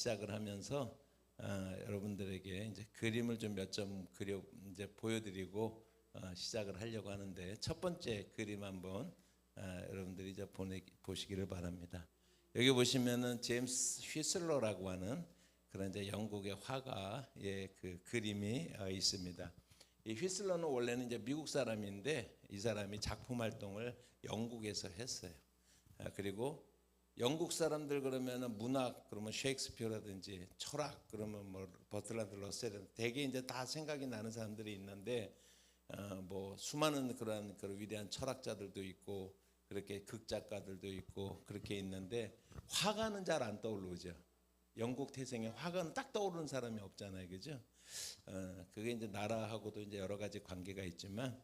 시작을 하면서 여러분들에게 이제 그림을 좀 몇 점 그려 이제 보여드리고 시작을 하려고 하는데, 첫 번째 그림 한번 여러분들이 이제 보시기를 바랍니다. 여기 보시면은 제임스 휘슬러라고 하는 그런 이제 영국의 화가의 그 그림이 있습니다. 이 휘슬러는 원래는 이제 미국 사람인데, 이 사람이 작품 활동을 영국에서 했어요. 그리고 영국 사람들 그러면은 문학 그러면 셰익스피어라든지 철학 그러면 뭐 버트란드 러셀 대개 이제 다 생각이 나는 사람들이 있는데, 뭐 수많은 그런 위대한 철학자들도 있고 그렇게 극작가들도 있고 그렇게 있는데, 화가는 잘 안 떠오르죠. 영국 태생의 화가는 딱 떠오르는 사람이 없잖아요, 그죠? 그게 이제 나라하고도 이제 여러 가지 관계가 있지만,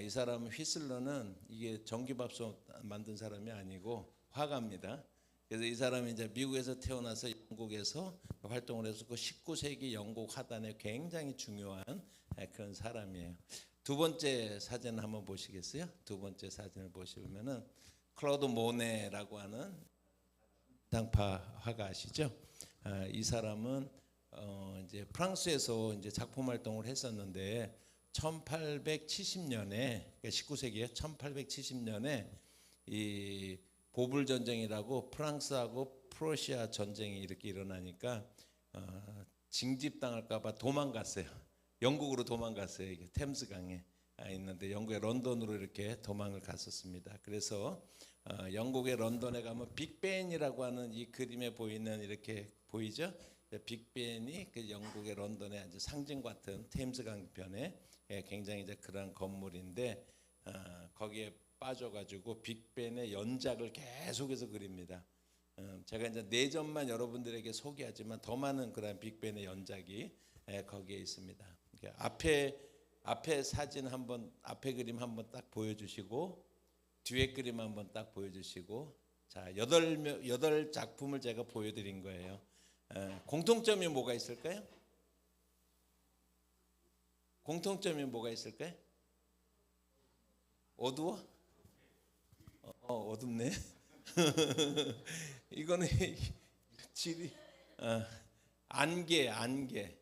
이 사람 휘슬러는 이게 전기밥솥 만든 사람이 아니고 화가입니다. 그래서 이 사람이 이제 미국에서 태어나서 영국에서 활동을 해서 그 19세기 영국 화단에 굉장히 중요한 그런 사람이에요. 두 번째 사진 한번 보시겠어요? 두 번째 사진을 보시면은 클로드 모네라고 하는 당파 화가 아시죠? 이 사람은 이제 프랑스에서 이제 작품 활동을 했었는데 1870년에, 그러니까 19세기에 1870년에 이 보불 전쟁이라고 프랑스하고 프로시아 전쟁이 이렇게 일어나니까 징집당할까봐 도망갔어요. 영국으로 도망갔어요. 이게 템스강에 있는데 영국의 런던으로 이렇게 도망을 갔었습니다. 그래서 영국의 런던에 가면 빅벤이라고 하는 이 그림에 보이는, 이렇게 보이죠? 빅벤이 그 영국의 런던의 아주 상징 같은 템스강 변에 굉장히 이제 그런 건물인데, 거기에 빠져가지고 빅벤의 연작을 계속해서 그립니다. 제가 이제 네 점만 여러분들에게 소개하지만 더 많은 그런 빅벤의 연작이 거기에 있습니다. 앞에 사진 한번, 앞에 그림 한번 딱 보여주시고 뒤에 그림 한번 딱 보여주시고, 자, 여덟 작품을 제가 보여드린 거예요. 공통점이 뭐가 있을까요? 공통점이 뭐가 있을까요? 어두워? 어둡네. 이거는 질이 안개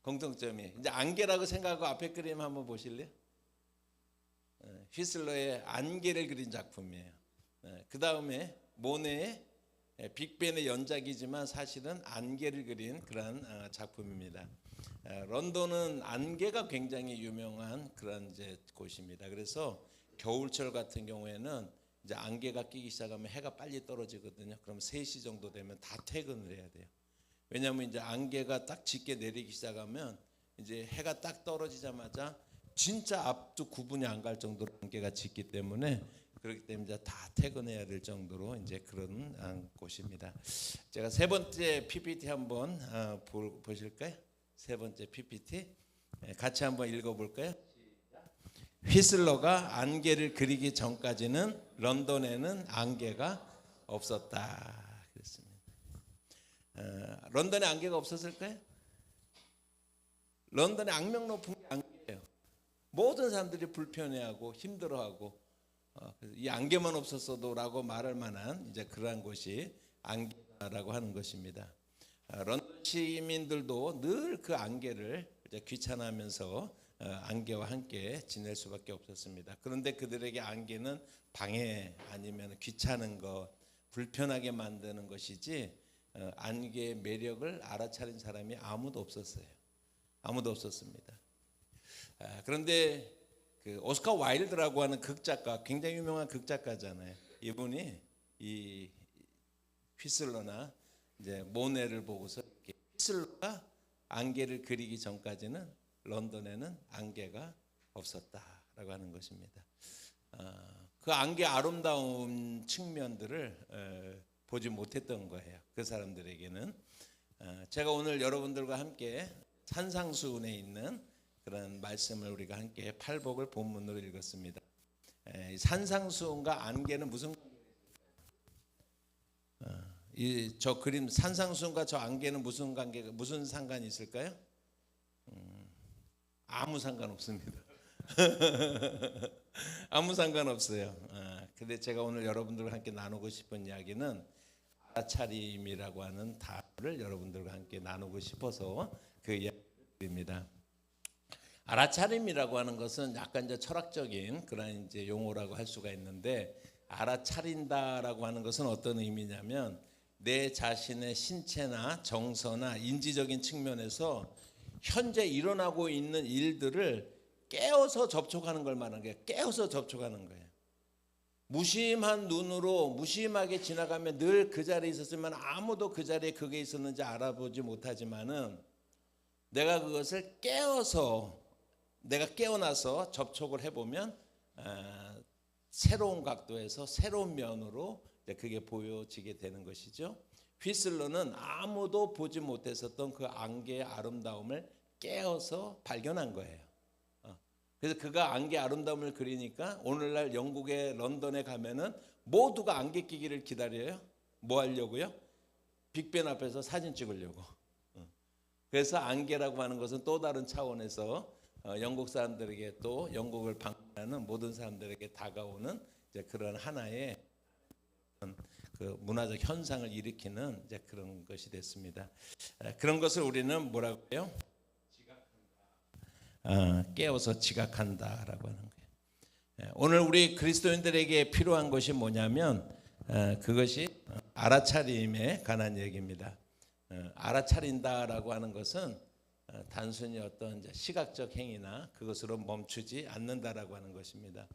공통점이, 이제 안개라고 생각하고 앞에 그림 한번 보실래요? 휘슬러의 안개를 그린 작품이에요. 그 다음에 모네의 빅벤의 연작이지만 사실은 안개를 그린 그런 작품입니다. 런던은 안개가 굉장히 유명한 그런 이제 곳입니다. 그래서 겨울철 같은 경우에는 이제 안개가 끼기 시작하면 해가 빨리 떨어지거든요. 그럼 3시 정도 되면 다 퇴근을 해야 돼요. 왜냐하면 이제 안개가 딱 짙게 내리기 시작하면 이제 해가 딱 떨어지자마자 진짜 앞도 구분이 안 갈 정도로 안개가 짙기 때문에, 그렇기 때문에 이제 다 퇴근해야 될 정도로 이제 그런 곳입니다. 제가 세 번째 PPT 한번 보실까요? 세 번째 PPT 같이 한번 읽어볼까요? 휘슬러가 안개를 그리기 전까지는 런던에는 안개가 없었다. 그렇습니다. 런던에 안개가 없었을까요? 런던의 악명 높은 게 안개예요. 모든 사람들이 불편해하고 힘들어하고, 이 안개만 없었어도라고 말할 만한 이제 그러한 곳이 안개라고 하는 것입니다. 런던 시민들도 늘 그 안개를 이제 귀찮아하면서 안개와 함께 지낼 수밖에 없었습니다. 그런데 그들에게 안개는 방해 아니면 귀찮은 것, 불편하게 만드는 것이지 안개의 매력을 알아차린 사람이 아무도 없었어요. 아무도 없었습니다. 그런데 그 오스카 와일드라고 하는 극작가, 굉장히 유명한 극작가잖아요. 이분이 이 휘슬러나 이제 모네를 보고서 휘슬러가 안개를 그리기 전까지는 런던에는 안개가 없었다라고 하는 것입니다. 그 안개 아름다운 측면들을 보지 못했던 거예요. 그 사람들에게는. 제가 오늘 여러분들과 함께 산상수훈에 있는 그런 말씀을 우리가 함께 팔복을 본문으로 읽었습니다. 산상수훈과 안개는 무슨 저 그림 산상수훈과 저 안개는 무슨 관계가, 무슨 상관이 있을까요? 아무 상관 없습니다. 아무 상관 없어요. 근데 제가 오늘 여러분들과 함께 나누고 싶은 이야기는 알아차림이라고 하는 단어를 여러분들과 함께 나누고 싶어서 그 이야기입니다. 알아차림이라고 하는 것은 약간 이제 철학적인 그런 이제 용어라고 할 수가 있는데, 알아차린다라고 하는 것은 어떤 의미냐면 내 자신의 신체나 정서나 인지적인 측면에서 현재 일어나고 있는 일들을 깨어서 접촉하는 걸 말하는 거예요. 깨어서 접촉하는 거예요. 무심한 눈으로 무심하게 지나가면 늘 그 자리에 있었으면 아무도 그 자리에 그게 있었는지 알아보지 못하지만은 내가 그것을 깨어서, 내가 깨어나서 접촉을 해보면 새로운 각도에서 새로운 면으로 그게 보여지게 되는 것이죠. 휘슬러는 아무도 보지 못했었던 그 안개의 아름다움을 깨어서 발견한 거예요. 그래서 그가 안개 아름다움을 그리니까 오늘날 영국의 런던에 가면은 모두가 안개 끼기를 기다려요. 뭐 하려고요? 빅벤 앞에서 사진 찍으려고. 그래서 안개라고 하는 것은 또 다른 차원에서 영국 사람들에게, 또 영국을 방문하는 모든 사람들에게 다가오는 이제 그런 하나의 그 문화적 현상을 일으키는 이제 그런 것이 됐습니다. 그런 것을 우리는 뭐라고 해요? 깨어서 지각한다라고 하는 거예요. 오늘 우리 그리스도인들에게 필요한 것이 뭐냐면 그것이 알아차림에 관한 얘기입니다. 알아차린다라고 하는 것은 단순히 어떤 시각적 행위나 그것으로 멈추지 않는다라고 하는 것입니다.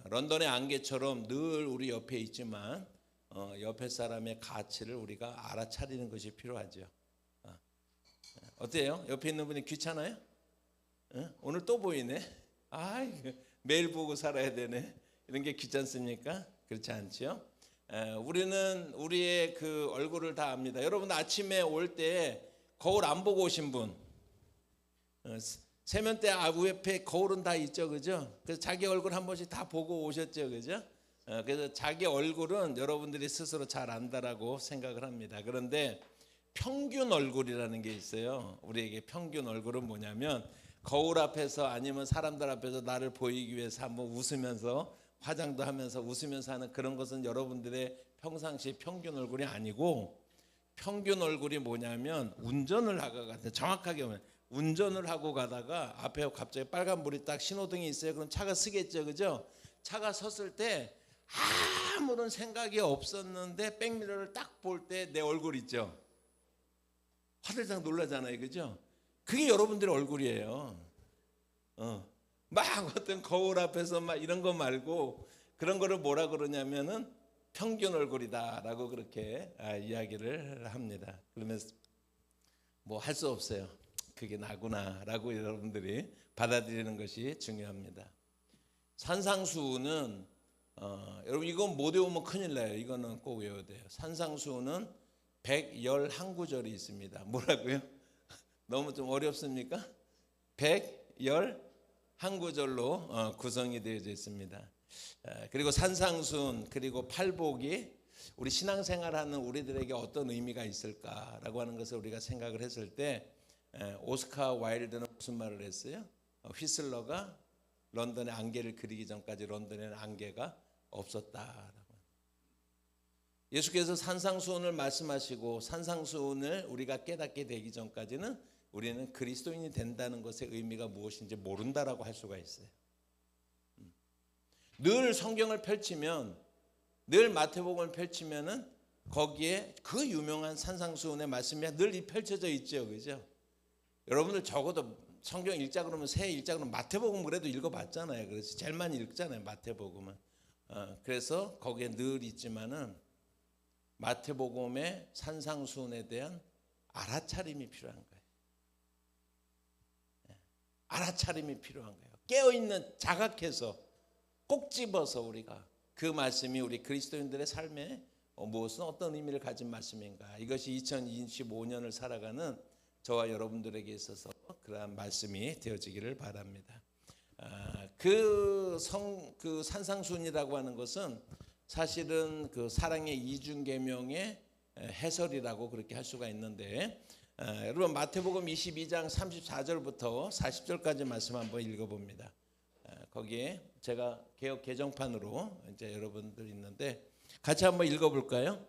런던의 안개처럼 늘 우리 옆에 있지만 옆에 사람의 가치를 우리가 알아차리는 것이 필요하죠. 어때요? 옆에 있는 분이 귀찮아요? 오늘 또 보이네. 매일 보고 살아야 되네. 이런 게 귀찮습니까? 그렇지 않죠? 우리는 우리의 그 얼굴을 다 압니다. 여러분 아침에 올 때 거울 안 보고 오신 분, 세면대 앞에 거울은 다 있죠, 그죠? 그래서 자기 얼굴 한 번씩 다 보고 오셨죠, 그죠? 그래서 자기 얼굴은 여러분들이 스스로 잘 안다라고 생각을 합니다. 그런데 평균 얼굴이라는 게 있어요. 우리에게 평균 얼굴은 뭐냐면 거울 앞에서 아니면 사람들 앞에서 나를 보이기 위해서 한번 웃으면서 화장도 하면서 웃으면서 하는 그런 것은 여러분들의 평상시 평균 얼굴이 아니고, 평균 얼굴이 뭐냐면 운전을 하고 가다, 정확하게 보면 운전을 하고 가다가 앞에 갑자기 빨간불이 딱 신호등이 있어요. 그럼 차가 서겠죠, 그죠? 차가 섰을 때 아무런 생각이 없었는데 백미러를 딱 볼 때 내 얼굴 있죠. 화들짝 놀라잖아요, 그죠? 그게 여러분들의 얼굴이에요. 막 어떤 거울 앞에서 막 이런 거 말고 그런 거를 뭐라 그러냐면은 평균 얼굴이다라고 그렇게 이야기를 합니다. 그러면서 뭐 할 수 없어요. 그게 나구나라고 여러분들이 받아들이는 것이 중요합니다. 산상수훈은 여러분 이건 못 외우면 큰일 나요. 이거는 꼭 외워야 돼요. 산상수훈은 111구절이 있습니다. 뭐라고요? 너무 좀 어렵습니까? 111구절로 구성이 되어져 있습니다. 그리고 산상수훈 그리고 팔복이 우리 신앙생활하는 우리들에게 어떤 의미가 있을까라고 하는 것을 우리가 생각을 했을 때 오스카 와일드는 무슨 말을 했어요? 휘슬러가 런던의 안개를 그리기 전까지 런던에는 안개가 없었다라고. 예수께서 산상수훈을 말씀하시고 산상수훈을 우리가 깨닫게 되기 전까지는 우리는 그리스도인이 된다는 것의 의미가 무엇인지 모른다라고 할 수가 있어요. 늘 성경을 펼치면, 늘 마태복음을 펼치면은 거기에 그 유명한 산상수훈의 말씀이 늘 펼쳐져 있죠, 그죠? 여러분들 적어도 성경 읽자 그러면 새 읽자 그러면 마태복음 그래도 읽어봤잖아요. 그래서 제일 많이 읽잖아요, 마태복음은. 그래서 거기에 늘 있지만은 마태복음의 산상수훈에 대한 알아차림이 필요한 거예요. 알아차림이 필요한 거예요. 깨어있는, 자각해서 꼭 집어서 우리가 그 말씀이 우리 그리스도인들의 삶에 무엇은 어떤 의미를 가진 말씀인가, 이것이 2025년을 살아가는 저와 여러분들에게 있어서 그러한 말씀이 되어지기를 바랍니다. 그 산상수훈이라고 하는 것은 사실은 그 사랑의 이중계명의 해설이라고 그렇게 할 수가 있는데, 여러분 마태복음 22장 34절부터 40절까지 말씀 한번 읽어봅니다. 거기에 제가 개역 개정판으로 이제 여러분들 있는데 같이 한번 읽어볼까요?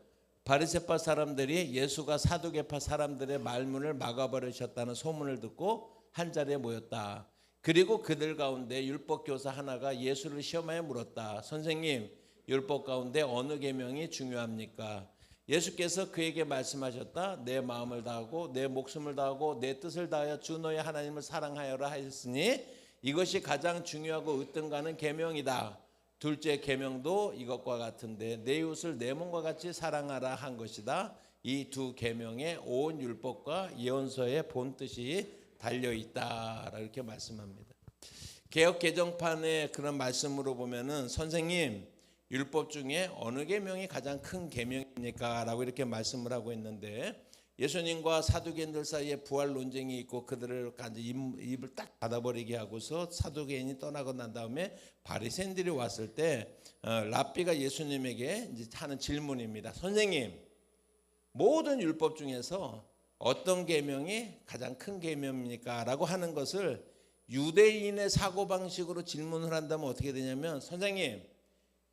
바리새파 사람들이 예수가 사두개파 사람들의 말문을 막아버리셨다는 소문을 듣고 한 자리에 모였다. 그리고 그들 가운데 율법 교사 하나가 예수를 시험하여 물었다. 선생님, 율법 가운데 어느 계명이 중요합니까? 예수께서 그에게 말씀하셨다. 내 마음을 다하고 내 목숨을 다하고 내 뜻을 다하여 주 너의 하나님을 사랑하여라 하였으니 이것이 가장 중요하고 으뜸가는 계명이다. 둘째 계명도 이것과 같은데 내 이웃을 내 몸과 같이 사랑하라 한 것이다. 이 두 계명에 온 율법과 예언서의 본 뜻이 달려 있다. 이렇게 말씀합니다. 개역 개정판의 그런 말씀으로 보면은 선생님, 율법 중에 어느 계명이 가장 큰 계명입니까? 라고 이렇게 말씀을 하고 있는데 예수님과 사두개인들 사이에 부활 논쟁이 있고 그들을 입을 딱 닫아버리게 하고서 사두개인이 떠나고 난 다음에 바리새인들이 왔을 때 랍비가 예수님에게 이제 하는 질문입니다. 선생님, 모든 율법 중에서 어떤 계명이 가장 큰 계명입니까? 라고 하는 것을 유대인의 사고방식으로 질문을 한다면 어떻게 되냐면 선생님,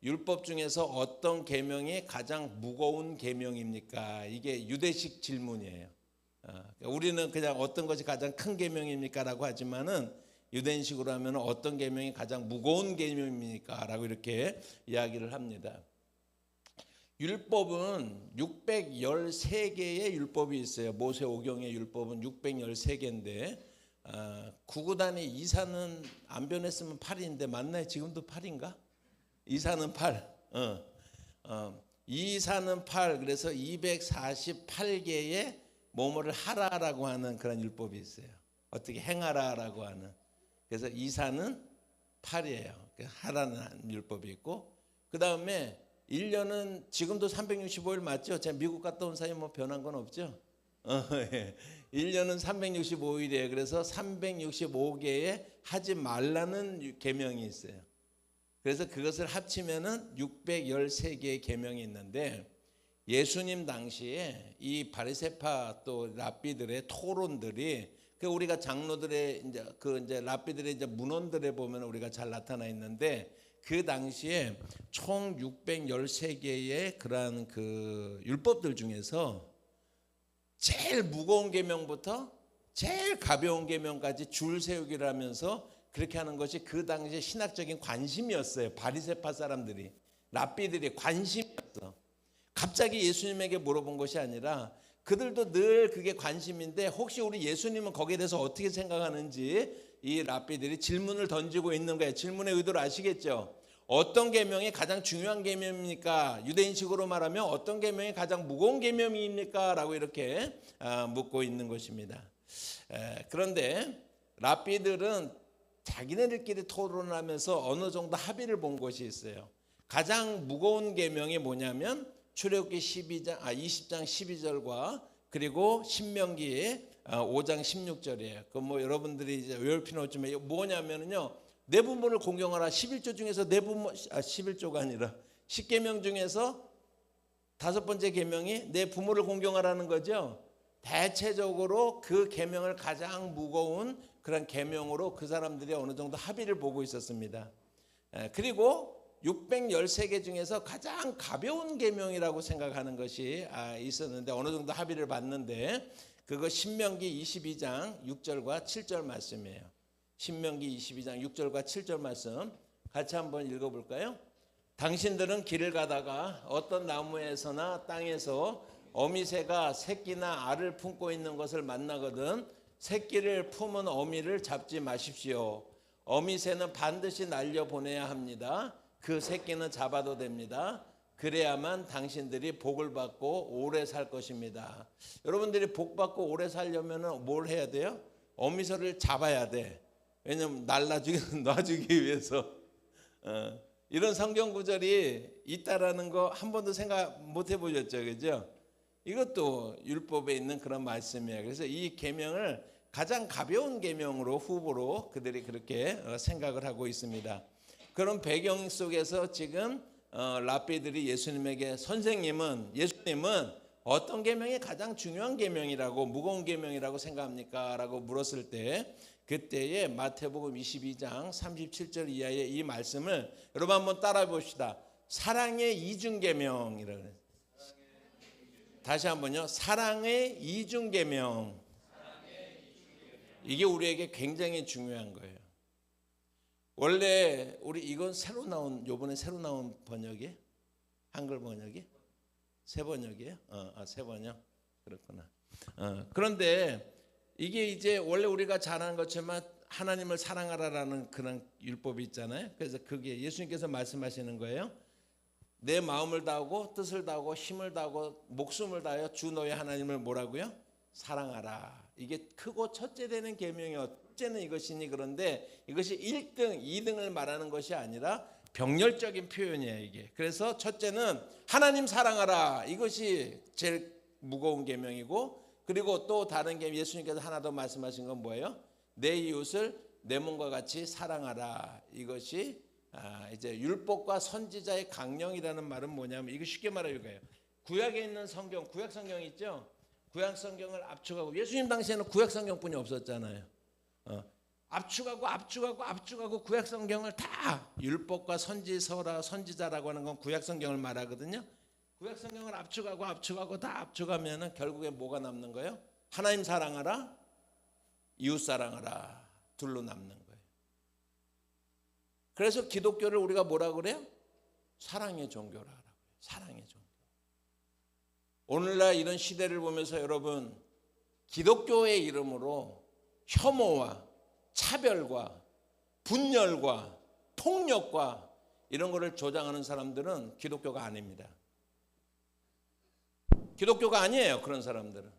율법 중에서 어떤 계명이 가장 무거운 계명입니까? 이게 유대식 질문이에요. 우리는 그냥 어떤 것이 가장 큰 계명입니까? 라고 하지만은 유대인식으로 하면 어떤 계명이 가장 무거운 계명입니까? 라고 이렇게 이야기를 합니다. 율법은 613개의 율법이 있어요. 모세오경의 율법은 613개인데 구구단위 이사는 안 변했으면 8인데 맞나요? 지금도 8인가? 이사는 8. 이사는 8. 그래서 248개의 뭐뭐를 하라라고 하는 그런 율법이 있어요. 어떻게 행하라라고 하는. 그래서 이사는 8이에요. 하라는 율법이 있고 그 다음에 1년은 지금도 365일 맞죠? 제가 미국 갔다 온 사이에 뭐 변한 건 없죠? 1년은 365일이에요. 그래서 365개의 하지 말라는 계명이 있어요. 그래서 그것을 합치면은 613개의 계명이 있는데 예수님 당시에 이 바리새파 또 랍비들의 토론들이 우리가 장로들의 이제 랍비들의 이제 문헌들에 보면 우리가 잘 나타나 있는데 그 당시에 총 613개의 그러한 그 율법들 중에서 제일 무거운 계명부터 제일 가벼운 계명까지 줄 세우기를 하면서 그렇게 하는 것이 그 당시에 신학적인 관심이었어요. 바리새파 사람들이, 랍비들이 관심이었어. 갑자기 예수님에게 물어본 것이 아니라 그들도 늘 그게 관심인데 혹시 우리 예수님은 거기에 대해서 어떻게 생각하는지 이 랍비들이 질문을 던지고 있는 거예요. 질문의 의도를 아시겠죠? 어떤 계명이 가장 중요한 계명입니까? 유대인식으로 말하면 어떤 계명이 가장 무거운 계명입니까? 라고 이렇게 묻고 있는 것입니다. 그런데 랍비들은 자기네들끼리 토론을 하면서 어느 정도 합의를 본 것이 있어요. 가장 무거운 계명이 뭐냐면 출애굽기 20장 12절과 그리고 신명기 5장 16절이에요. 그 뭐 여러분들이 이제 외울 필요는 없지만 뭐냐면요. 내 부모를 공경하라. 11조 중에서 내 부모 11조가 아니라 10계명 중에서 다섯 번째 계명이 내 부모를 공경하라는 거죠. 대체적으로 그 계명을 가장 무거운 그런 계명으로 그 사람들이 어느 정도 합의를 보고 있었습니다. 그리고 613개 중에서 가장 가벼운 계명이라고 생각하는 것이 있었는데 어느 정도 합의를 봤는데 그거 신명기 22장 6절과 7절 말씀이에요. 신명기 22장 6절과 7절 말씀 같이 한번 읽어볼까요? 당신들은 길을 가다가 어떤 나무에서나 땅에서 어미새가 새끼나 알을 품고 있는 것을 만나거든 새끼를 품은 어미를 잡지 마십시오. 어미새는 반드시 날려보내야 합니다. 그 새끼는 잡아도 됩니다. 그래야만 당신들이 복을 받고 오래 살 것입니다. 여러분들이 복 받고 오래 살려면 뭘 해야 돼요? 어미새를 잡아야 돼. 왜냐면 놔주기 위해서. 이런 성경 구절이 있다라는 거 한 번도 생각 못 해보셨죠, 그죠? 이것도 율법에 있는 그런 말씀이에요. 그래서 이 계명을 가장 가벼운 계명으로 후보로 그들이 그렇게 생각을 하고 있습니다. 그런 배경 속에서 지금 랍비들이 예수님에게 예수님은 어떤 계명이 가장 중요한 계명이라고 무거운 계명이라고 생각합니까? 라고 물었을 때 그때에 마태복음 22장 37절 이하의 이 말씀을 여러분 한번 따라 봅시다. 사랑의 이중계명이라고 해요. 다시 한번요. 사랑의 이중계명. 이게 우리에게 굉장히 중요한 거예요. 원래 우리 이건 요번에 새로 나온 번역이에요? 한글 번역이? 새 번역이에요? 새 번역. 그렇구나. 그런데 이게 이제 원래 우리가 잘 아는 것처럼 하나님을 사랑하라라는 그런 율법이 있잖아요. 그래서 그게 예수님께서 말씀하시는 거예요. 내 마음을 다하고 뜻을 다하고 힘을 다하고 목숨을 다하여 주 너의 하나님을 뭐라고요? 사랑하라. 이게 크고 첫째 되는 계명이요. 첫째는 이것이니 그런데 이것이 1등, 2등을 말하는 것이 아니라 병렬적인 표현이에요, 이게. 그래서 첫째는 하나님 사랑하라. 이것이 제일 무거운 계명이고, 그리고 또 다른 계명, 예수님께서 하나 더 말씀하신 건 뭐예요? 내 이웃을 내 몸과 같이 사랑하라. 이것이 이제 율법과 선지자의 강령이라는 말은 뭐냐면, 이거 쉽게 말하는 거예요. 구약에 있는 성경, 구약 성경 있죠? 구약 성경을 압축하고, 예수님 당시에는 구약 성경뿐이 없었잖아요. 압축하고 구약 성경을 다, 율법과 선지서라, 선지자라고 하는 건 구약 성경을 말하거든요. 구약 성경을 압축하고 다 압축하면은 결국에 뭐가 남는 거예요? 하나님 사랑하라, 이웃 사랑하라, 둘로 남는 거예요. 그래서 기독교를 우리가 뭐라 그래요? 사랑의 종교라 하라고요. 사랑의 종교. 오늘날 이런 시대를 보면서 여러분, 기독교의 이름으로 혐오와 차별과 분열과 폭력과 이런 거를 조장하는 사람들은 기독교가 아닙니다. 기독교가 아니에요, 그런 사람들은.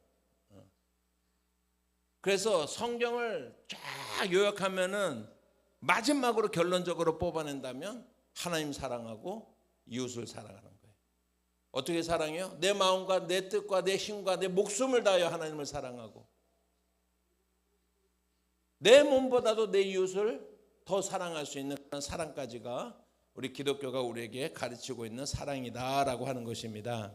그래서 성경을 쫙 요약하면은 마지막으로 결론적으로 뽑아낸다면 하나님 사랑하고 이웃을 사랑하는 거예요. 어떻게 사랑해요? 내 마음과 내 뜻과 내 힘과 내 목숨을 다하여 하나님을 사랑하고, 내 몸보다도 내 이웃을 더 사랑할 수 있는 그런 사랑까지가 우리 기독교가 우리에게 가르치고 있는 사랑이다라고 하는 것입니다.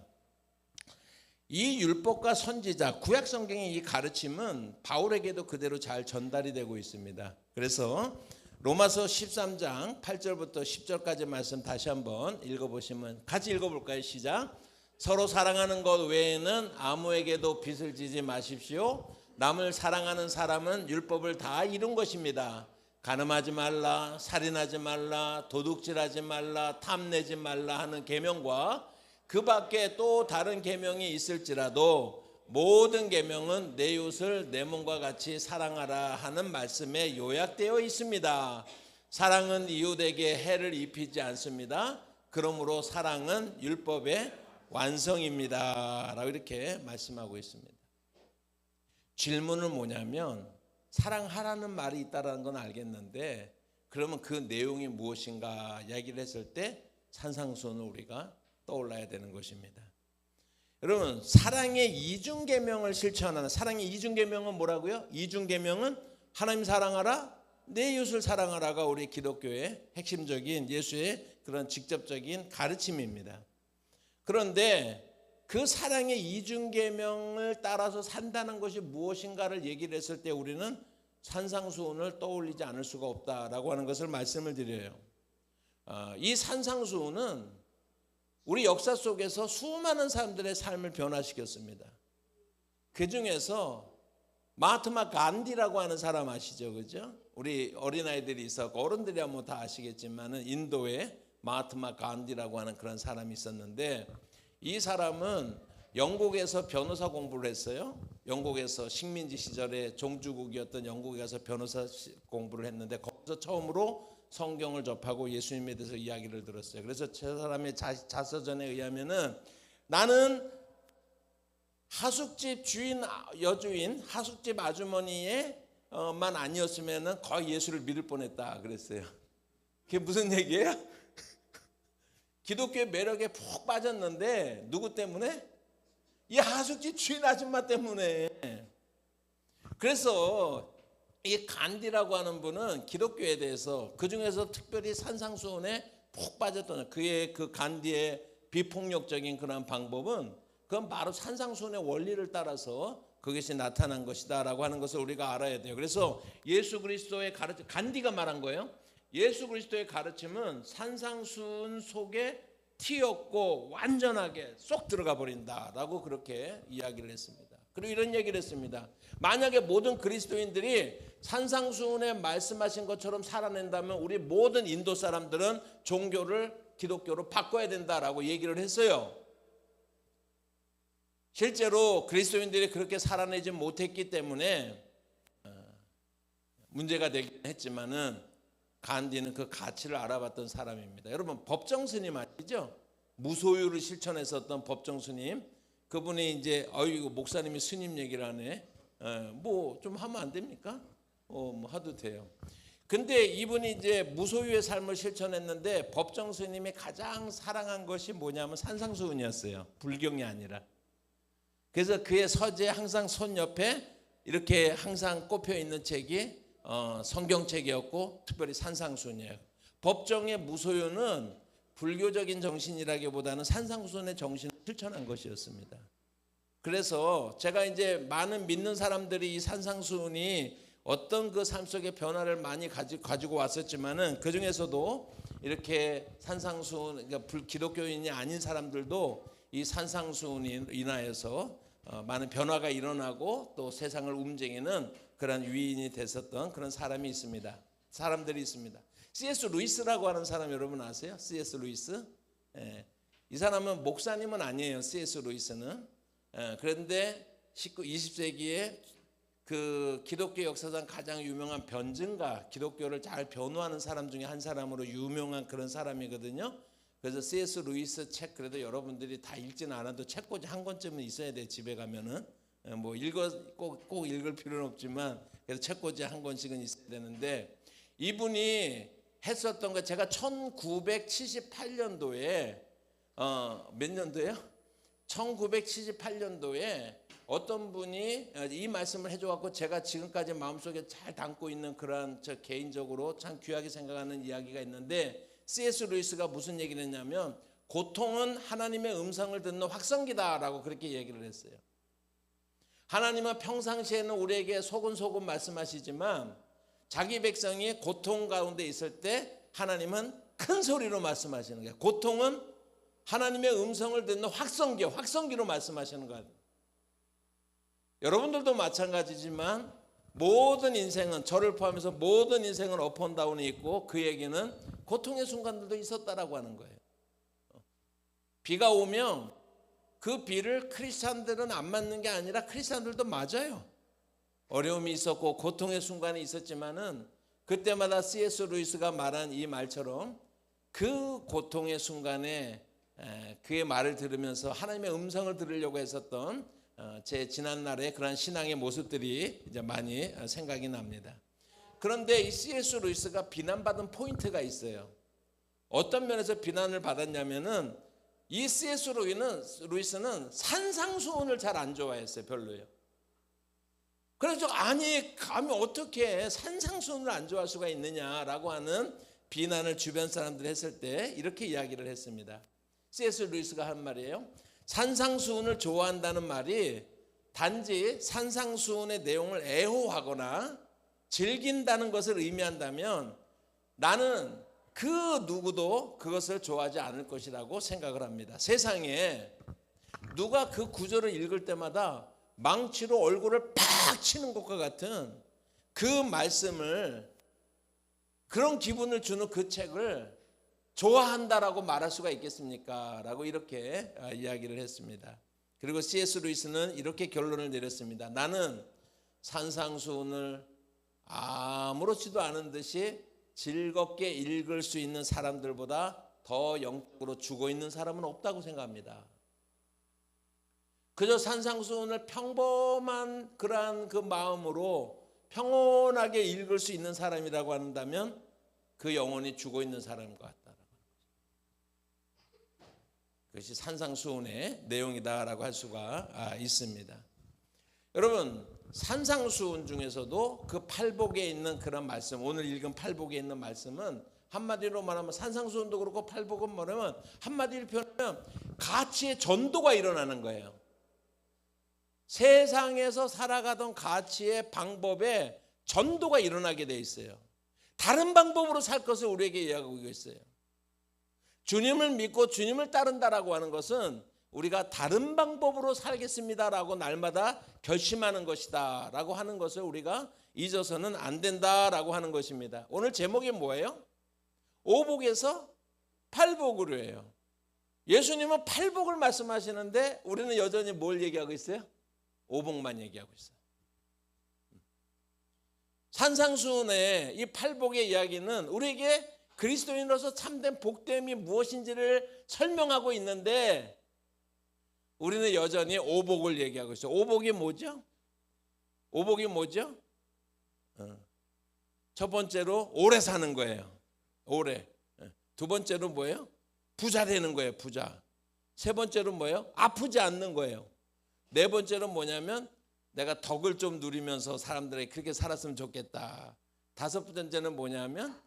이 율법과 선지자, 구약 성경의 이 가르침은 바울에게도 그대로 잘 전달이 되고 있습니다. 그래서 로마서 13장 8절부터 10절까지 말씀 다시 한번 읽어보시면, 같이 읽어볼까요? 시작. 서로 사랑하는 것 외에는 아무에게도 빚을 지지 마십시오. 남을 사랑하는 사람은 율법을 다 이룬 것입니다. 간음하지 말라, 살인하지 말라, 도둑질하지 말라, 탐내지 말라 하는 계명과 그 밖에 또 다른 계명이 있을지라도 모든 계명은 내 이웃을 내 몸과 같이 사랑하라 하는 말씀에 요약되어 있습니다. 사랑은 이웃에게 해를 입히지 않습니다. 그러므로 사랑은 율법의 완성입니다. 라고 이렇게 말씀하고 있습니다. 질문은 뭐냐면, 사랑하라는 말이 있다는 건 알겠는데 그러면 그 내용이 무엇인가 얘기를 했을 때 산상수훈을 우리가 떠올라야 되는 것입니다. 여러분, 사랑의 이중계명을 실천하는, 사랑의 이중계명은 뭐라고요? 이중계명은 하나님 사랑하라, 내 이웃을 사랑하라가 우리 기독교의 핵심적인 예수의 그런 직접적인 가르침입니다. 그런데 그 사랑의 이중계명을 따라서 산다는 것이 무엇인가를 얘기를 했을 때 우리는 산상수훈을 떠올리지 않을 수가 없다라고 하는 것을 말씀을 드려요. 이 산상수훈은 우리 역사 속에서 수많은 사람들의 삶을 변화시켰습니다. 그 중에서 마하트마 간디라고 하는 사람 아시죠? 그죠? 우리 어린아이들이 있었고 어른들이야 뭐 다 아시겠지만은 인도에 마하트마 간디라고 하는 그런 사람이 있었는데, 이 사람은 영국에서 변호사 공부를 했어요. 영국에서 식민지 시절에 종주국이었던 영국에 가서 변호사 공부를 했는데 거기서 처음으로 성경을 접하고 예수님에 대해서 이야기를 들었어요. 그래서 저 사람의 자서전에 의하면은, 나는 하숙집 주인, 여주인, 하숙집 아주머니의 만 아니었으면은 거의 예수를 믿을 뻔했다 그랬어요. 그게 무슨 얘기예요? 기독교의 매력에 푹 빠졌는데 누구 때문에? 이 하숙집 주인 아줌마 때문에. 그래서 이 간디라고 하는 분은 기독교에 대해서, 그 중에서 특별히 산상수훈에 푹 빠졌던 그의 그 간디의 비폭력적인 그런 방법은, 그건 바로 산상수훈의 원리를 따라서 그것이 나타난 것이다라고 하는 것을 우리가 알아야 돼요. 그래서 예수 그리스도의 가르침, 간디가 말한 거예요. 예수 그리스도의 가르침은 산상수훈 속에 티 없고 완전하게 쏙 들어가 버린다라고 그렇게 이야기를 했습니다. 그리고 이런 얘기를 했습니다. 만약에 모든 그리스도인들이 산상수훈에 말씀하신 것처럼 살아낸다면 우리 모든 인도 사람들은 종교를 기독교로 바꿔야 된다라고 얘기를 했어요. 실제로 그리스도인들이 그렇게 살아내지 못했기 때문에 문제가 되긴 했지만은 간디는 그 가치를 알아봤던 사람입니다. 여러분, 법정 스님 아시죠? 무소유를 실천했었던 법정 스님. 그분이 이제 이거 목사님이 스님 얘기를 하네. 뭐 좀 하면 안 됩니까? 뭐 하도 돼요. 근데 이분이 이제 무소유의 삶을 실천했는데 법정 스님이 가장 사랑한 것이 뭐냐면 산상수훈이었어요. 불경이 아니라. 그래서 그의 서재 항상 손 옆에 이렇게 항상 꼽혀 있는 책이 성경책이었고 특별히 산상수훈이에요. 법정의 무소유는 불교적인 정신이라기보다는 산상수훈의 정신을 실천한 것이었습니다. 그래서 제가 이제 많은 믿는 사람들이 이 산상수훈이 어떤 그 삶 속에 변화를 많이 가지고 왔었지만은 그 중에서도 이렇게 산상수훈, 그러니까 기독교인이 아닌 사람들도 이 산상수훈이 인하여서 많은 변화가 일어나고 또 세상을 움직이는 그런 위인이 됐었던 그런 사람이 있습니다. 사람들이 있습니다. C.S. 루이스라고 하는 사람 여러분 아세요? C.S. 루이스. 이 사람은 목사님은 아니에요. C.S. 루이스는. 그런데 20세기에 그 기독교 역사상 가장 유명한 변증가, 기독교를 잘 변호하는 사람 중에 한 사람으로 유명한 그런 사람이거든요. 그래서 C.S. 루이스 책 그래도 여러분들이 다 읽지는 않아도 책꽂이 한 권쯤은 있어야 돼. 집에 가면은 뭐 꼭 읽을 필요는 없지만 그래도 책꽂이 한 권씩은 있어야 되는데, 이분이 했었던 거 제가 1978년도에 몇 년도예요? 1978년도에 어떤 분이 이 말씀을 해줘갖고 제가 지금까지 마음속에 잘 담고 있는 그러한 저 개인적으로 참 귀하게 생각하는 이야기가 있는데, C.S. 루이스가 무슨 얘기를 했냐면 고통은 하나님의 음성을 듣는 확성기다라고 그렇게 얘기를 했어요. 하나님은 평상시에는 우리에게 소근소근 말씀하시지만 자기 백성이 고통 가운데 있을 때 하나님은 큰 소리로 말씀하시는 거예요. 고통은 하나님의 음성을 듣는 확성기로 말씀하시는 거예요. 여러분들도 마찬가지지만 모든 인생은, 저를 포함해서 모든 인생은 업앤다운이 있고 그 얘기는 고통의 순간들도 있었다라고 하는 거예요. 비가 오면 그 비를 크리스찬들은 안 맞는 게 아니라 크리스찬들도 맞아요. 어려움이 있었고 고통의 순간이 있었지만은 그때마다 C.S. 루이스가 말한 이 말처럼 그 고통의 순간에 그의 말을 들으면서 하나님의 음성을 들으려고 했었던 제 지난날의 그런 신앙의 모습들이 이제 많이 생각이 납니다. 그런데 이 C.S. 루이스가 비난받은 포인트가 있어요. 어떤 면에서 비난을 받았냐면은 이 C.S. 루이스는 산상수훈을 잘 안 좋아했어요. 별로요. 그래서 감히 어떻게 산상수훈을 안 좋아할 수가 있느냐라고 하는 비난을 주변 사람들이 했을 때 이렇게 이야기를 했습니다. C.S. 루이스가 한 말이에요. 산상수훈을 좋아한다는 말이 단지 산상수훈의 내용을 애호하거나 즐긴다는 것을 의미한다면 나는 그 누구도 그것을 좋아하지 않을 것이라고 생각을 합니다. 세상에 누가 그 구절을 읽을 때마다 망치로 얼굴을 팍 치는 것과 같은 그 말씀을, 그런 기분을 주는 그 책을 좋아한다라고 말할 수가 있겠습니까? 라고 이렇게 이야기를 했습니다. 그리고 C.S. 루이스는 이렇게 결론을 내렸습니다. 나는 산상수훈을 아무렇지도 않은 듯이 즐겁게 읽을 수 있는 사람들보다 더 영적으로 죽어있는 사람은 없다고 생각합니다. 그저 산상수훈을 평범한 그러한 그 마음으로 평온하게 읽을 수 있는 사람이라고 한다면 그 영혼이 죽어있는 사람과 같다. 그것이 산상수훈의 내용이다라고 할 수가 있습니다. 여러분, 산상수훈 중에서도 그 팔복에 있는 그런 말씀, 오늘 읽은 팔복에 있는 말씀은 한마디로 말하면 산상수훈도 그렇고 팔복은 뭐냐면 한마디로 표현하면 가치의 전도가 일어나는 거예요. 세상에서 살아가던 가치의 방법에 전도가 일어나게 돼 있어요. 다른 방법으로 살 것을 우리에게 이야기하고 있어요. 주님을 믿고 주님을 따른다라고 하는 것은 우리가 다른 방법으로 살겠습니다라고 날마다 결심하는 것이다 라고 하는 것을 우리가 잊어서는 안 된다라고 하는 것입니다. 오늘 제목이 뭐예요? 오복에서 팔복으로 해요. 예수님은 팔복을 말씀하시는데 우리는 여전히 뭘 얘기하고 있어요? 오복만 얘기하고 있어요. 산상수훈의 이 팔복의 이야기는 우리에게 그리스도인으로서 참된 복됨이 무엇인지를 설명하고 있는데 우리는 여전히 오복을 얘기하고 있어요. 오복이 뭐죠? 오복이 뭐죠? 첫 번째로 오래 사는 거예요. 오래. 두 번째로 뭐예요? 부자 되는 거예요. 부자. 세 번째로 뭐예요? 아프지 않는 거예요. 네 번째로 뭐냐면 내가 덕을 좀 누리면서 사람들에게 그렇게 살았으면 좋겠다. 다섯 번째는 뭐냐면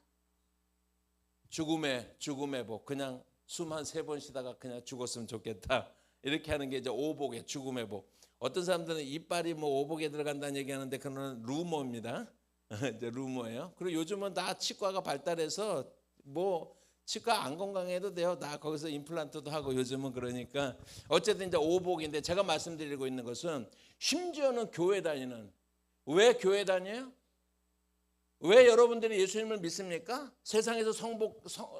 죽음의 복. 그냥 숨 한 세 번 쉬다가 그냥 죽었으면 좋겠다. 이렇게 하는 게 이제 오복의 죽음의 복. 어떤 사람들은 이빨이 뭐 오복에 들어간다는 얘기하는데 그건 루머입니다. 이제 루머예요. 그리고 요즘은 다 치과가 발달해서 뭐 치과 안 건강해도 돼요. 다 거기서 임플란트도 하고 요즘은 그러니까 어쨌든 이제 오복인데 제가 말씀드리고 있는 것은 심지어는 교회 다니는 왜 교회 다녀요? 왜 여러분들이 예수님을 믿습니까? 세상에서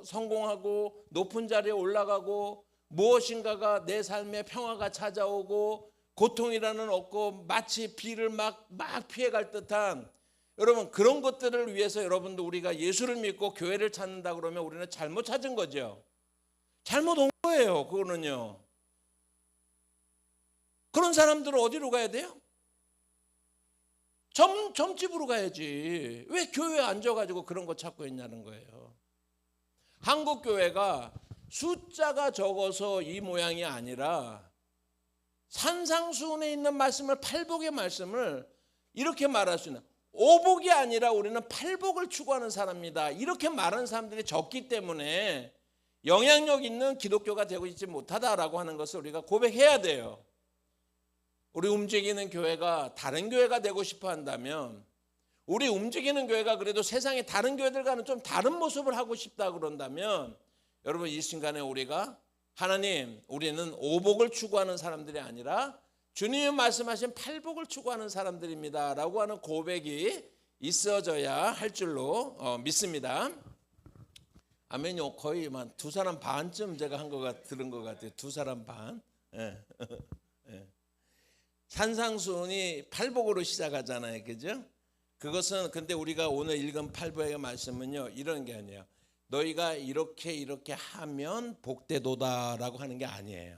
성공하고 높은 자리에 올라가고 무엇인가가 내 삶에 평화가 찾아오고 고통이라는 없고 마치 비를 막 피해갈 듯한 여러분 그런 것들을 위해서 여러분도 우리가 예수를 믿고 교회를 찾는다 그러면 우리는 잘못 찾은 거죠. 잘못 온 거예요. 그거는요. 그런 사람들은 어디로 가야 돼요? 점집으로 가야지. 왜 교회에 앉아가지고 그런 거 찾고 있냐는 거예요. 한국 교회가 숫자가 적어서 이 모양이 아니라 산상수훈에 있는 말씀을 팔복의 말씀을 이렇게 말할 수 있는 오복이 아니라 우리는 팔복을 추구하는 사람입니다. 이렇게 말하는 사람들이 적기 때문에 영향력 있는 기독교가 되고 있지 못하다라고 하는 것을 우리가 고백해야 돼요. 우리 움직이는 교회가 다른 교회가 되고 싶어 한다면 우리 움직이는 교회가 그래도 세상의 다른 교회들과는 좀 다른 모습을 하고 싶다 그런다면 여러분 이 순간에 우리가 하나님 우리는 오복을 추구하는 사람들이 아니라 주님이 말씀하신 팔복을 추구하는 사람들입니다 라고 하는 고백이 있어져야 할 줄로 믿습니다. 아멘요. 거의 두 사람 반쯤 제가 들은 것 같아요. 두 사람 반. 예. 예. 산상수훈이 팔복으로 시작하잖아요. 그죠? 그것은 근데 우리가 오늘 읽은 팔복의 말씀은요. 이런 게 아니에요. 너희가 이렇게 하면 복되도다라고 하는 게 아니에요.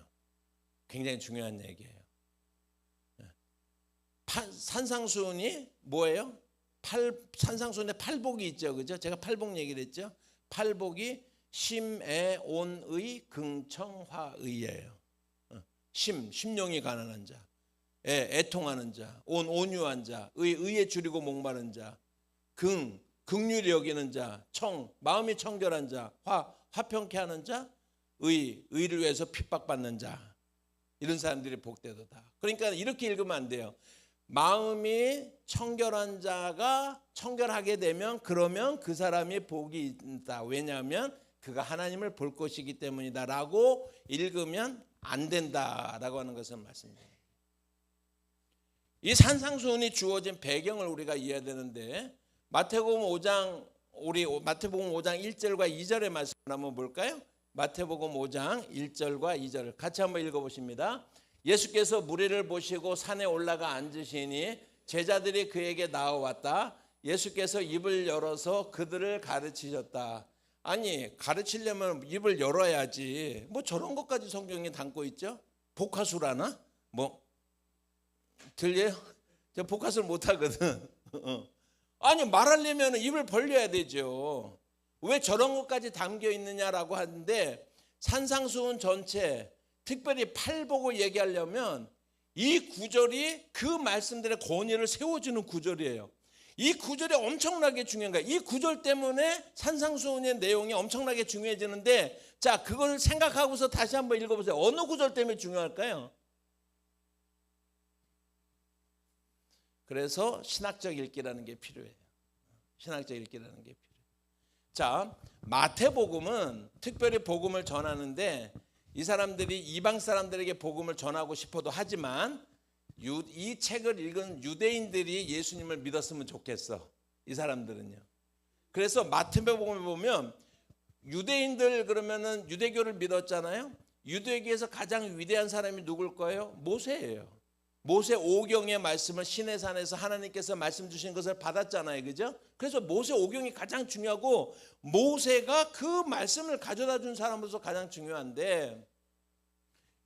굉장히 중요한 얘기예요. 산상수훈이 뭐예요? 산상수훈에 팔복이 있죠. 그죠? 제가 팔복 얘기를 했죠. 팔복이 심애온의 긍청화의예요. 심령이 가난한 자, 애통하는 자, 온유한 자, 의에 줄이고 목마른 자, 긍휼히 여기는 자, 마음이 청결한 자, 화평케 하는 자, 의를 위해서 핍박받는 자, 이런 사람들이 복되도다. 그러니까 이렇게 읽으면 안 돼요. 마음이 청결한 자가 청결하게 되면 그러면 그 사람이 복이 있다. 왜냐하면 그가 하나님을 볼 것이기 때문이다 라고 읽으면 안 된다라고 하는 것을 말씀드립니다. 이 산상수훈이 주어진 배경을 우리가 이해해야 되는데 마태복음 5장 1절과 2절의 말씀을 한번 볼까요? 마태복음 5장 1절과 2절을 같이 한번 읽어보십니다. 예수께서 무리를 보시고 산에 올라가 앉으시니 제자들이 그에게 나와왔다. 예수께서 입을 열어서 그들을 가르치셨다. 아니 가르치려면 입을 열어야지. 뭐 저런 것까지 성경에 담고 있죠. 복화술하나? 뭐 들려요? 저 복화술 못하거든. 아니 말하려면 입을 벌려야 되죠. 왜 저런 것까지 담겨 있느냐라고 하는데 산상수훈 전체 특별히 팔복을 얘기하려면 이 구절이 그 말씀들의 권위를 세워주는 구절이에요. 이 구절이 엄청나게 중요한 거예요. 이 구절 때문에 산상수훈의 내용이 엄청나게 중요해지는데 자 그걸 생각하고서 다시 한번 읽어보세요. 어느 구절 때문에 중요할까요? 그래서 신학적 읽기라는 게 필요해요. 신학적 읽기라는 게 필요해요. 자, 마태복음은 특별히 복음을 전하는데 이 사람들이 이방 사람들에게 복음을 전하고 싶어도 하지만 이 책을 읽은 유대인들이 예수님을 믿었으면 좋겠어. 이 사람들은요. 그래서 마태복음을 보면 유대인들 그러면은 유대교를 믿었잖아요. 유대교에서 가장 위대한 사람이 누굴 거예요? 모세예요. 모세 오경의 말씀을 시내산에서 하나님께서 말씀 주신 것을 받았잖아요. 그죠? 그래서 모세 오경이 가장 중요하고 모세가 그 말씀을 가져다 준 사람으로서 가장 중요한데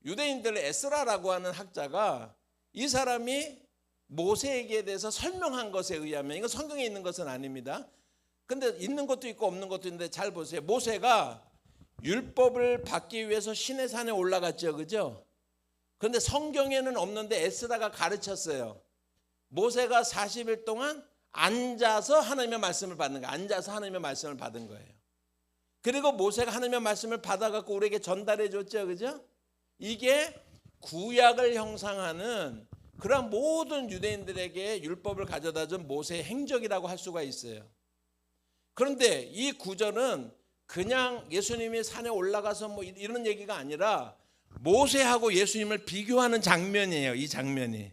유대인들의 에스라라고 하는 학자가 이 사람이 모세에게 대해서 설명한 것에 의하면 이건 성경에 있는 것은 아닙니다. 근데 있는 것도 있고 없는 것도 있는데 잘 보세요. 모세가 율법을 받기 위해서 시내산에 올라갔죠. 그죠? 그런데 성경에는 없는데 에스라가 가르쳤어요. 모세가 40일 동안 앉아서 하나님의 말씀을 받는 거예요. 앉아서 하나님의 말씀을 받은 거예요. 그리고 모세가 하나님의 말씀을 받아갖고 우리에게 전달해 줬죠. 그죠? 이게 구약을 형상하는 그런 모든 유대인들에게 율법을 가져다 준 모세의 행적이라고 할 수가 있어요. 그런데 이 구절은 그냥 예수님이 산에 올라가서 뭐 이런 얘기가 아니라 모세하고 예수님을 비교하는 장면이에요. 이 장면이.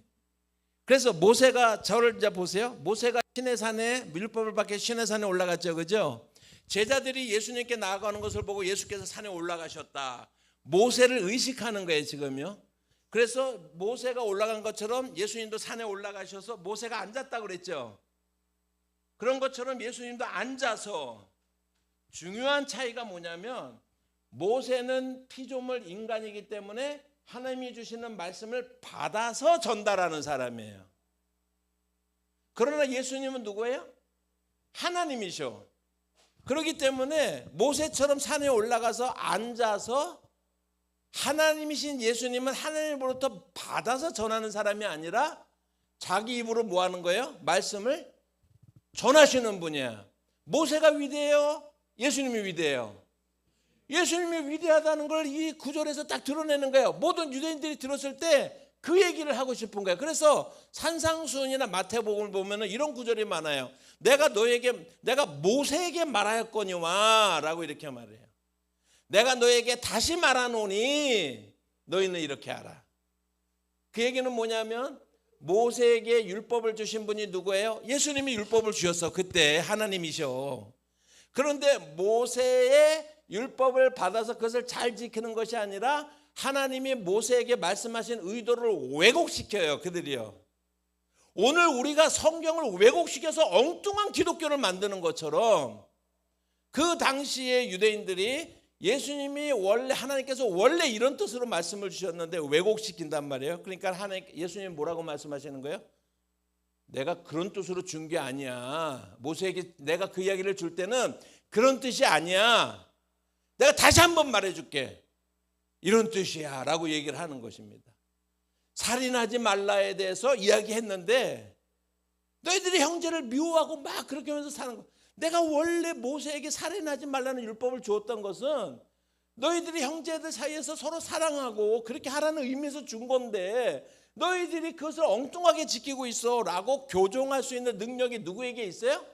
그래서 모세가 저를 이제 보세요. 모세가 시내산에 율법을 받기 시내산에 올라갔죠. 그죠? 제자들이 예수님께 나아가는 것을 보고 예수께서 산에 올라가셨다. 모세를 의식하는 거예요. 지금요. 그래서 모세가 올라간 것처럼 예수님도 산에 올라가셔서 모세가 앉았다고 그랬죠. 그런 것처럼 예수님도 앉아서 중요한 차이가 뭐냐면 모세는 피조물 인간이기 때문에 하나님이 주시는 말씀을 받아서 전달하는 사람이에요. 그러나 예수님은 누구예요? 하나님이셔. 그렇기 때문에 모세처럼 산에 올라가서 앉아서 하나님이신 예수님은 하나님으로부터 받아서 전하는 사람이 아니라 자기 입으로 뭐 하는 거예요? 말씀을 전하시는 분이야. 모세가 위대해요? 예수님이 위대해요? 예수님이 위대하다는 걸 이 구절에서 딱 드러내는 거예요. 모든 유대인들이 들었을 때 그 얘기를 하고 싶은 거예요. 그래서 산상수훈이나 마태복음을 보면 이런 구절이 많아요. 내가 모세에게 말하였거니와 라고 이렇게 말해요. 내가 너에게 다시 말하노니 너희는 이렇게 하라. 그 얘기는 뭐냐면 모세에게 율법을 주신 분이 누구예요? 예수님이 율법을 주셨어. 그때 하나님이셔. 그런데 모세의 율법을 받아서 그것을 잘 지키는 것이 아니라 하나님이 모세에게 말씀하신 의도를 왜곡시켜요. 그들이요. 오늘 우리가 성경을 왜곡시켜서 엉뚱한 기독교를 만드는 것처럼 그 당시의 유대인들이 예수님이 하나님께서 원래 이런 뜻으로 말씀을 주셨는데 왜곡시킨단 말이에요. 그러니까 예수님이 뭐라고 말씀하시는 거예요? 내가 그런 뜻으로 준 게 아니야. 모세에게 내가 그 이야기를 줄 때는 그런 뜻이 아니야. 내가 다시 한번 말해줄게. 이런 뜻이야 라고 얘기를 하는 것입니다. 살인하지 말라에 대해서 이야기했는데 너희들이 형제를 미워하고 막 그렇게 하면서 사는 거야. 내가 원래 모세에게 살인하지 말라는 율법을 주었던 것은 너희들이 형제들 사이에서 서로 사랑하고 그렇게 하라는 의미에서 준 건데 너희들이 그것을 엉뚱하게 지키고 있어 라고 교정할 수 있는 능력이 누구에게 있어요?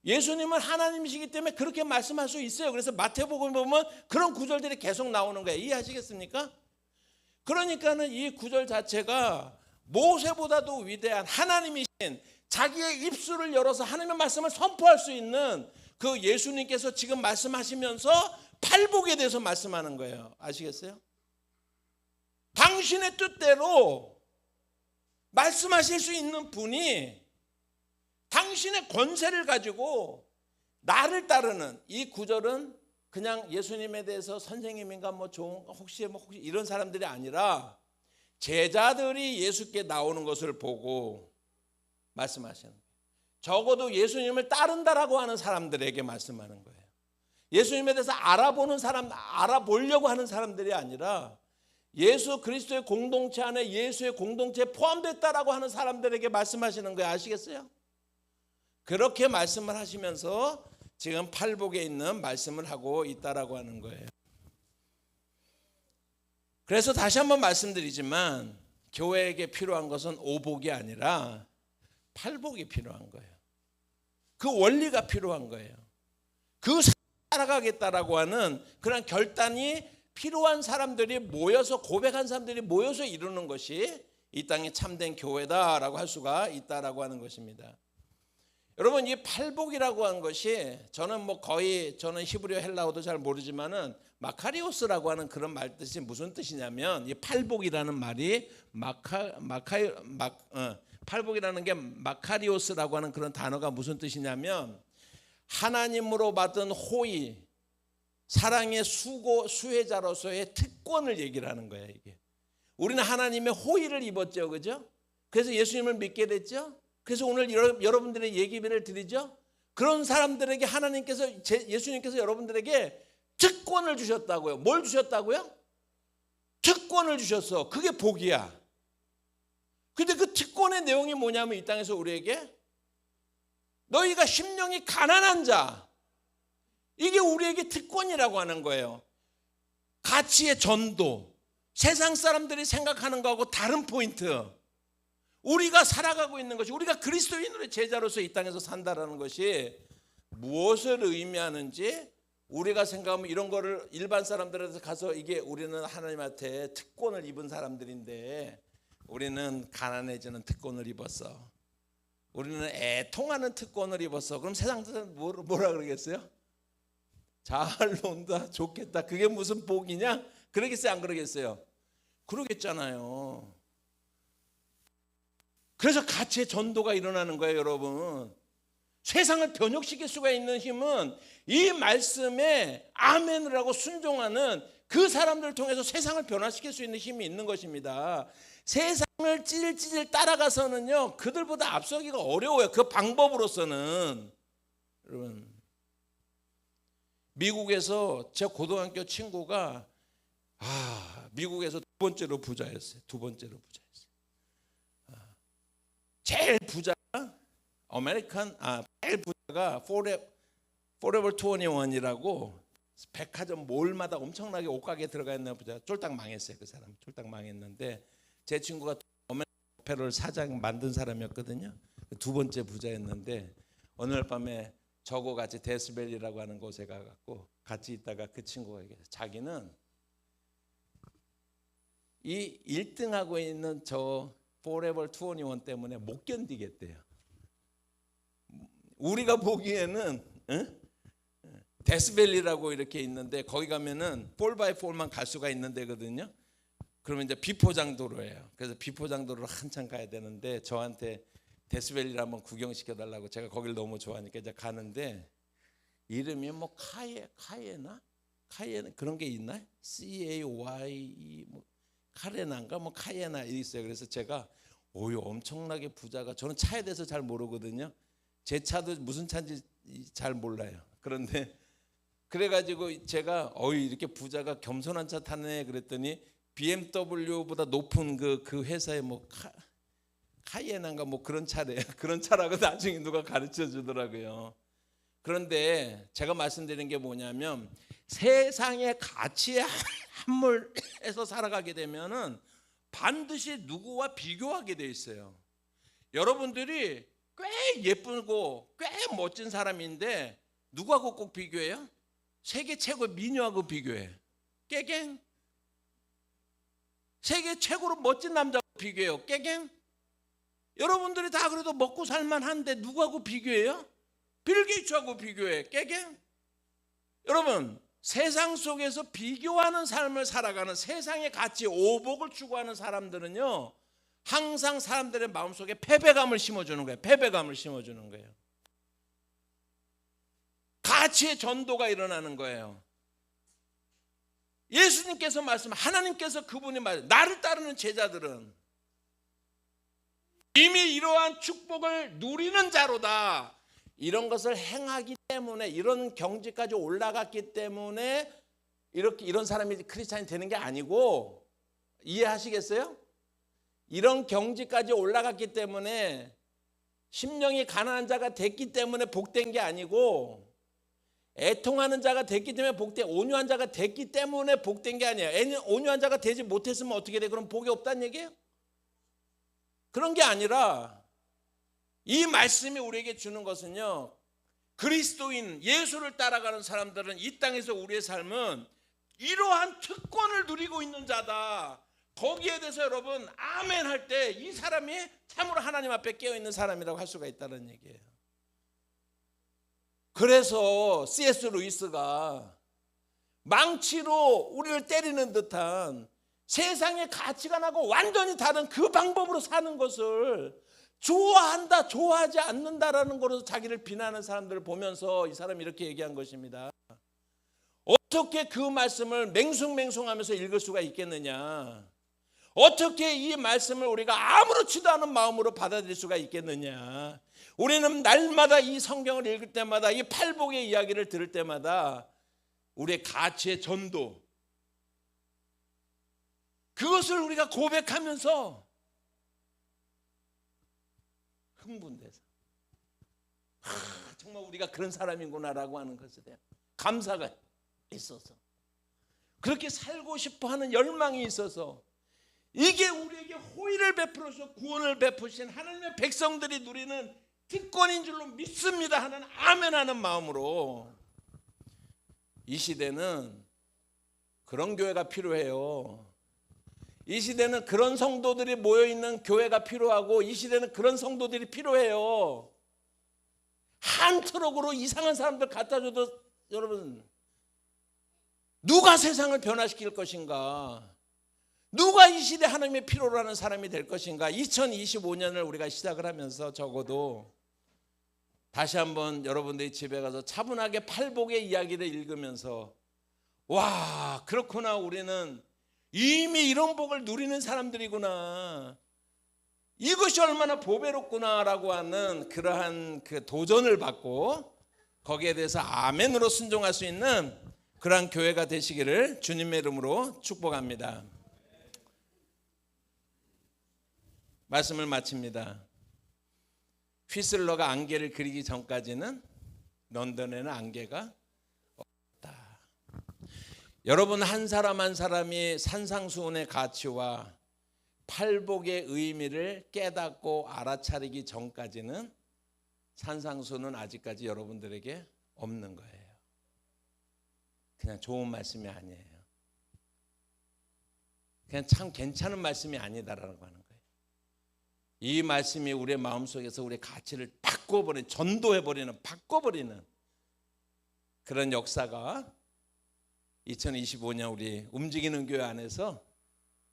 예수님은 하나님이시기 때문에 그렇게 말씀할 수 있어요. 그래서 마태복음 보면 그런 구절들이 계속 나오는 거예요. 이해하시겠습니까? 그러니까는 이 구절 자체가 모세보다도 위대한 하나님이신 자기의 입술을 열어서 하나님의 말씀을 선포할 수 있는 그 예수님께서 지금 말씀하시면서 팔복에 대해서 말씀하는 거예요. 아시겠어요? 당신의 뜻대로 말씀하실 수 있는 분이 당신의 권세를 가지고 나를 따르는 이 구절은 그냥 예수님에 대해서 선생님인가 뭐 좋은 혹시 이런 사람들이 아니라 제자들이 예수께 나오는 것을 보고 말씀하시는 거예요. 적어도 예수님을 따른다라고 하는 사람들에게 말씀하는 거예요. 예수님에 대해서 알아보려고 하는 사람들이 아니라 예수 그리스도의 공동체 안에 예수의 공동체에 포함됐다라고 하는 사람들에게 말씀하시는 거예요. 아시겠어요? 그렇게 말씀을 하시면서 지금 팔복에 있는 말씀을 하고 있다라고 하는 거예요. 그래서 다시 한번 말씀드리지만 교회에게 필요한 것은 오복이 아니라 팔복이 필요한 거예요. 그 원리가 필요한 거예요. 그 살아가겠다라고 하는 그런 결단이 필요한 사람들이 모여서, 고백한 사람들이 모여서 이루는 것이 이 땅에 참된 교회다라고 할 수가 있다라고 하는 것입니다. 여러분, 이 팔복이라고 하는 것이 저는 히브리어 헬라어도 잘 모르지만은 마카리오스라고 하는 그런 말 뜻이 무슨 뜻이냐면, 이 팔복이라는 말이 팔복이라는 게 마카리오스라고 하는 그런 단어가 무슨 뜻이냐면, 하나님으로 받은 호의, 사랑의 수혜자로서의 특권을 얘기를 하는 거예요. 이게 우리는 하나님의 호의를 입었죠, 그죠? 그래서 예수님을 믿게 됐죠. 그래서 오늘 여러분들의 예기를 드리죠. 그런 사람들에게 예수님께서 여러분들에게 특권을 주셨다고요. 뭘 주셨다고요? 특권을 주셨어. 그게 복이야. 근데 그 특권의 내용이 뭐냐면, 이 땅에서 우리에게 너희가 심령이 가난한 자, 이게 우리에게 특권이라고 하는 거예요. 가치의 전도, 세상 사람들이 생각하는 거하고 다른 포인트, 우리가 살아가고 있는 것이, 우리가 그리스도인으로의 제자로서 이 땅에서 산다라는 것이 무엇을 의미하는지 우리가 생각하면, 이런 거를 일반 사람들한테 가서 이게 우리는 하나님한테 특권을 입은 사람들인데, 우리는 가난해지는 특권을 입었어, 우리는 애통하는 특권을 입었어. 그럼 세상 사람들은 뭐라 그러겠어요? 잘 논다, 좋겠다, 그게 무슨 복이냐? 그러겠어요, 안 그러겠어요? 그러겠잖아요. 그래서 가치의 전도가 일어나는 거예요, 여러분. 세상을 변혁시킬 수가 있는 힘은 이 말씀에 아멘을 하고 순종하는 그 사람들을 통해서 세상을 변화시킬 수 있는 힘이 있는 것입니다. 세상을 찌질찌질 따라가서는요, 그들보다 앞서기가 어려워요. 그 방법으로서는. 여러분, 미국에서 제 고등학교 친구가 미국에서 두 번째로 부자였어요. 제일 부자가 제일 부자가 포레버 21이라고 백화점 몰마다 엄청나게 옷가게 들어가 있는 부자. 쫄딱 망했어요. 그 사람 쫄딱 망했는데, 제 친구가 오페라를 사장 만든 사람이었거든요. 두 번째 부자였는데, 어느 날 밤에 저거 같이 데스밸리라고 하는 곳에 가갖고 같이 있다가 그 친구가 얘기해요. 자기는 이 1등하고 있는 저 포레버 21 때문에 못 견디겠대요. 우리가 보기에는 데스밸리라고 이렇게 있는데, 거기 가면은 4x4만 갈 수가 있는 데거든요. 그러면 이제 비포장도로예요. 그래서 비포장도로로 한참 가야 되는데, 저한테 데스밸리를 한번 구경시켜 달라고, 제가 거기를 너무 좋아하니까 이제 가는데, 이름이 뭐 카예나 그런 게 있나? CAYE 뭐 카레나인가 뭐 카예나 있어요. 그래서 제가 엄청나게 부자가, 저는 차에 대해서 잘 모르거든요. 제 차도 무슨 차인지 잘 몰라요. 그런데 그래가지고 제가 이렇게 부자가 겸손한 차 타네 그랬더니, BMW보다 높은 그 회사의 뭐 카이엔인가 뭐 그런 차래요. 그런 차라고 나중에 누가 가르쳐 주더라고요. 그런데 제가 말씀드리는 게 뭐냐면, 세상의 가치의 함몰에서 살아가게 되면은 반드시 누구와 비교하게 돼 있어요. 여러분들이 꽤 예쁘고 꽤 멋진 사람인데 누구하고 꼭 비교해요? 세계 최고 미녀하고 비교해. 깨갱. 세계 최고로 멋진 남자하고 비교해요. 깨갱. 여러분들이 다 그래도 먹고 살만한데 누구하고 비교해요? 빌 게이츠하고 비교해. 깨갱. 여러분, 세상 속에서 비교하는 삶을 살아가는, 세상의 가치, 오복을 추구하는 사람들은요, 항상 사람들의 마음속에 패배감을 심어주는 거예요. 패배감을 심어주는 거예요. 가치의 전도가 일어나는 거예요. 예수님께서 하나님께서 그분이 나를 따르는 제자들은 이미 이러한 축복을 누리는 자로다. 이런 것을 행하기 때문에, 이런 경지까지 올라갔기 때문에 이런 사람이 크리스찬이 되는 게 아니고, 이해하시겠어요? 이런 경지까지 올라갔기 때문에, 심령이 가난한 자가 됐기 때문에 복된 게 아니고, 애통하는 자가 됐기 때문에 온유한 자가 됐기 때문에 복된 게 아니에요. 온유한 자가 되지 못했으면 어떻게 돼? 그럼 복이 없다는 얘기예요? 그런 게 아니라, 이 말씀이 우리에게 주는 것은요, 그리스도인 예수를 따라가는 사람들은 이 땅에서 우리의 삶은 이러한 특권을 누리고 있는 자다. 거기에 대해서 여러분 아멘 할 때 이 사람이 참으로 하나님 앞에 깨어있는 사람이라고 할 수가 있다는 얘기예요. 그래서 C.S. 루이스가 망치로 우리를 때리는 듯한 세상의 가치관하고 완전히 다른 그 방법으로 사는 것을 좋아한다, 좋아하지 않는다라는 것으로 자기를 비난하는 사람들을 보면서 이 사람이 이렇게 얘기한 것입니다. 어떻게 그 말씀을 맹숭맹숭하면서 읽을 수가 있겠느냐? 어떻게 이 말씀을 우리가 아무렇지도 않은 마음으로 받아들일 수가 있겠느냐? 우리는 날마다 이 성경을 읽을 때마다 이 팔복의 이야기를 들을 때마다 우리의 가치의 전도, 그것을 우리가 고백하면서 흥분돼서 정말 우리가 그런 사람이구나라고 하는 것에 대한 감사가 있어서, 그렇게 살고 싶어하는 열망이 있어서, 이게 우리에게 호의를 베풀어서 구원을 베푸신 하나님의 백성들이 누리는 특권인 줄로 믿습니다 하는 아멘하는 마음으로 이 시대는 그런 교회가 필요해요. 이 시대는 그런 성도들이 모여있는 교회가 필요하고, 이 시대는 그런 성도들이 필요해요. 한 트럭으로 이상한 사람들 갖다 줘도 여러분 누가 세상을 변화시킬 것인가? 누가 이 시대 하나님의 필요로 하는 사람이 될 것인가? 2025년을 우리가 시작을 하면서 적어도 다시 한번 여러분들이 집에 가서 차분하게 팔복의 이야기를 읽으면서 와, 그렇구나, 우리는 이미 이런 복을 누리는 사람들이구나, 이것이 얼마나 보배롭구나라고 하는 그러한 그 도전을 받고 거기에 대해서 아멘으로 순종할 수 있는 그러한 교회가 되시기를 주님의 이름으로 축복합니다. 말씀을 마칩니다. 휘슬러가 안개를 그리기 전까지는 런던에는 안개가 없다. 여러분 한 사람 한 사람이 산상수훈의 가치와 팔복의 의미를 깨닫고 알아차리기 전까지는 산상수훈은 아직까지 여러분들에게 없는 거예요. 그냥 좋은 말씀이 아니에요. 그냥 참 괜찮은 말씀이 아니다라고 하는 거예요. 이 말씀이 우리의 마음속에서 우리의 가치를 바꿔버리는, 전도해버리는, 바꿔버리는 그런 역사가 2025년 우리 움직이는 교회 안에서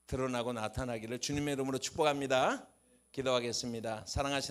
드러나고 나타나기를 주님의 이름으로 축복합니다. 기도하겠습니다. 사랑하시는